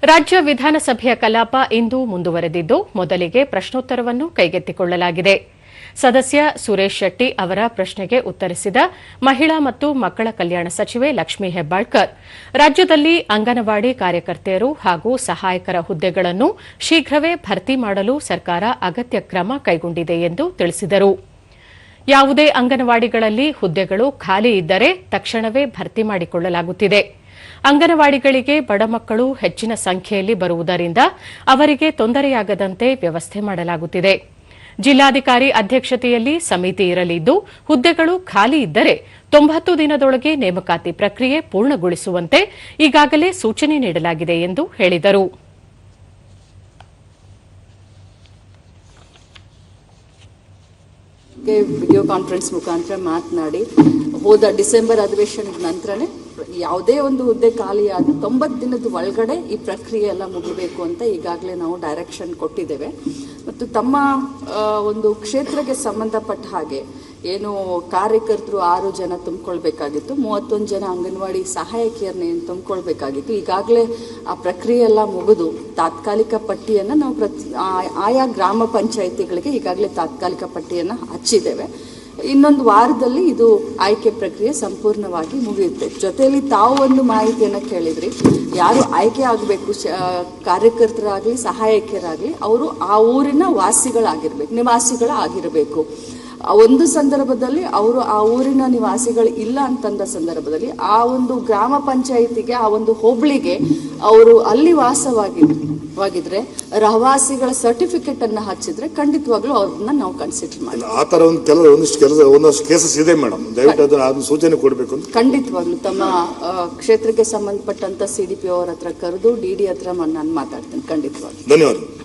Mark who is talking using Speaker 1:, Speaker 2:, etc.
Speaker 1: ರಾಜ್ಯ ವಿಧಾನಸಭೆಯ ಕಲಾಪ ಇಂದು ಮುಂದುವರೆದಿದ್ದು ಮೊದಲಿಗೆ ಪ್ರಶ್ನೋತ್ತರವನ್ನು ಕೈಗೆತ್ತಿಕೊಳ್ಳಲಾಗಿದೆ. ಸದಸ್ಯ ಸುರೇಶ್ ಶೆಟ್ಟಿ ಅವರ ಪ್ರಶ್ನೆಗೆ ಉತ್ತರಿಸಿದ ಮಹಿಳಾ ಮತ್ತು ಮಕ್ಕಳ ಕಲ್ಯಾಣ ಸಚಿವೆ ಲಕ್ಷ್ಮೀ ಹೆಬ್ಬಾಳ್ಕರ್, ರಾಜ್ಯದಲ್ಲಿ ಅಂಗನವಾಡಿ ಕಾರ್ಯಕರ್ತೆಯರು ಹಾಗೂ ಸಹಾಯಕರ ಹುದ್ದೆಗಳನ್ನು ಶೀಘ್ರವೇ ಭರ್ತಿ ಮಾಡಲು ಸರ್ಕಾರ ಅಗತ್ಯ ಕ್ರಮ ಕೈಗೊಂಡಿದೆ ಎಂದು ತಿಳಿಸಿದರು. ಯಾವುದೇ ಅಂಗನವಾಡಿಗಳಲ್ಲಿ ಹುದ್ದೆಗಳು ಖಾಲಿ ಇದ್ದರೆ ತಕ್ಷಣವೇ ಭರ್ತಿ ಮಾಡಿಕೊಳ್ಳಲಾಗುತ್ತಿದೆ. ಅಂಗನವಾಡಿಗಳಿಗೆ ಬಡ ಮಕ್ಕಳು ಹೆಚ್ಚಿನ ಸಂಖ್ಯೆಯಲ್ಲಿ ಬರುವುದರಿಂದ ಅವರಿಗೆ ತೊಂದರೆಯಾಗದಂತೆ ವ್ಯವಸ್ಥೆ ಮಾಡಲಾಗುತ್ತಿದೆ. ಜಿಲ್ಲಾಧಿಕಾರಿ ಅಧ್ಯಕ್ಷತೆಯಲ್ಲಿ ಸಮಿತಿ ಇರಲಿದ್ದು, ಹುದ್ದೆಗಳು ಖಾಲಿ ಇದ್ದರೆ 90 ದಿನದೊಳಗೆ ನೇಮಕಾತಿ ಪ್ರಕ್ರಿಯೆ ಪೂರ್ಣಗೊಳಿಸುವಂತೆ ಈಗಾಗಲೇ ಸೂಚನೆ ನೀಡಲಾಗಿದೆ ಎಂದು ಹೇಳಿದರು.
Speaker 2: ವಿಡಿಯೋ ಕಾನ್ಫರೆನ್ಸ್ ಮುಖಾಂತರ ಮಾತನಾಡಿ ಹೋದ ಡಿಸೆಂಬರ್ ಅಧಿವೇಶನದ ನಂತರನೇ ಯಾವುದೇ ಒಂದು ಹುದ್ದೆ ಖಾಲಿಯಾದ 90 ದಿನದ ಒಳಗಡೆ ಈ ಪ್ರಕ್ರಿಯೆ ಎಲ್ಲ ಮುಗಿಬೇಕು ಅಂತ ಈಗಾಗಲೇ ನಾವು ಡೈರೆಕ್ಷನ್ ಕೊಟ್ಟಿದ್ದೇವೆ. ಮತ್ತು ತಮ್ಮ ಒಂದು ಕ್ಷೇತ್ರಕ್ಕೆ ಸಂಬಂಧಪಟ್ಟ ಹಾಗೆ ಏನು ಕಾರ್ಯಕರ್ತರು 6 ಜನ ತುಂಬಿಕೊಳ್ಬೇಕಾಗಿತ್ತು, 31 ಜನ ಅಂಗನವಾಡಿ ಸಹಾಯಕಿಯರನ್ನ ಏನು ತುಂಬಿಕೊಳ್ಬೇಕಾಗಿತ್ತು. ಈಗಾಗಲೇ ಆ ಪ್ರಕ್ರಿಯೆ ಎಲ್ಲ ಮುಗಿದು ತಾತ್ಕಾಲಿಕ ಪಟ್ಟಿಯನ್ನು ನಾವು ಆಯಾ ಗ್ರಾಮ ಪಂಚಾಯಿತಿಗಳಿಗೆ ಈಗಾಗಲೇ ತಾತ್ಕಾಲಿಕ ಪಟ್ಟಿಯನ್ನು ಹಚ್ಚಿದ್ದೇವೆ. ಇನ್ನೊಂದು ವಾರದಲ್ಲಿ ಇದು ಆಯ್ಕೆ ಪ್ರಕ್ರಿಯೆ ಸಂಪೂರ್ಣವಾಗಿ ಮುಗಿಯುತ್ತೆ. ಜೊತೆಯಲ್ಲಿ ತಾವು ಒಂದು ಮಾಹಿತಿಯನ್ನು ಕೇಳಿದ್ರಿ, ಯಾರು ಆಯ್ಕೆ ಆಗಬೇಕು ಕಾರ್ಯಕರ್ತರಾಗಲಿ ಸಹಾಯಕಿಯರಾಗಲಿ ಅವರು ಆ ಊರಿನ ವಾಸಿಗಳಾಗಿರ್ಬೇಕು, ನಿವಾಸಿಗಳಾಗಿರಬೇಕು. ಒಂದು ಸಂದರ್ಭದಲ್ಲಿ ಅವರು ಆ ಊರಿನ ನಿವಾಸಿಗಳು ಇಲ್ಲ ಅಂತಂದ ಸಂದರ್ಭದಲ್ಲಿ ಆ ಒಂದು ಗ್ರಾಮ ಪಂಚಾಯಿತಿಗೆ ಆ ಒಂದು ಹೋಬಳಿಗೆ ಅವರು ಅಲ್ಲಿ ವಾಸವಾಗಿದ್ರೆ ರಹವಾಸಿಗಳ ಸರ್ಟಿಫಿಕೇಟ್ ಅನ್ನ ಹಚ್ಚಿದ್ರೆ ಖಂಡಿತವಾಗ್ಲೂ ಅವ್ರನ್ನ ನಾವು ಕನ್ಸಿಡರ್ ಮಾಡಿ
Speaker 3: ಆ ತರ ಒಂದಷ್ಟು ಕೇಸಸ್ ಇದೆ ಮೇಡಮ್, ದಯವಿಟ್ಟು ಅದನ್ನ ಸೂಚನೆ ಕೊಡಬೇಕು ಅಂತ.
Speaker 2: ಖಂಡಿತವಾಗ್ಲೂ ತಮ್ಮ ಕ್ಷೇತ್ರಕ್ಕೆ ಸಂಬಂಧಪಟ್ಟಂತ CDPO ಅವರ ಹತ್ರ ಕರೆದು DD ಹತ್ರ ನಾನು ಮಾತಾಡ್ತೇನೆ ಖಂಡಿತವಾಗ್ಲೂ.
Speaker 3: ಧನ್ಯವಾದ.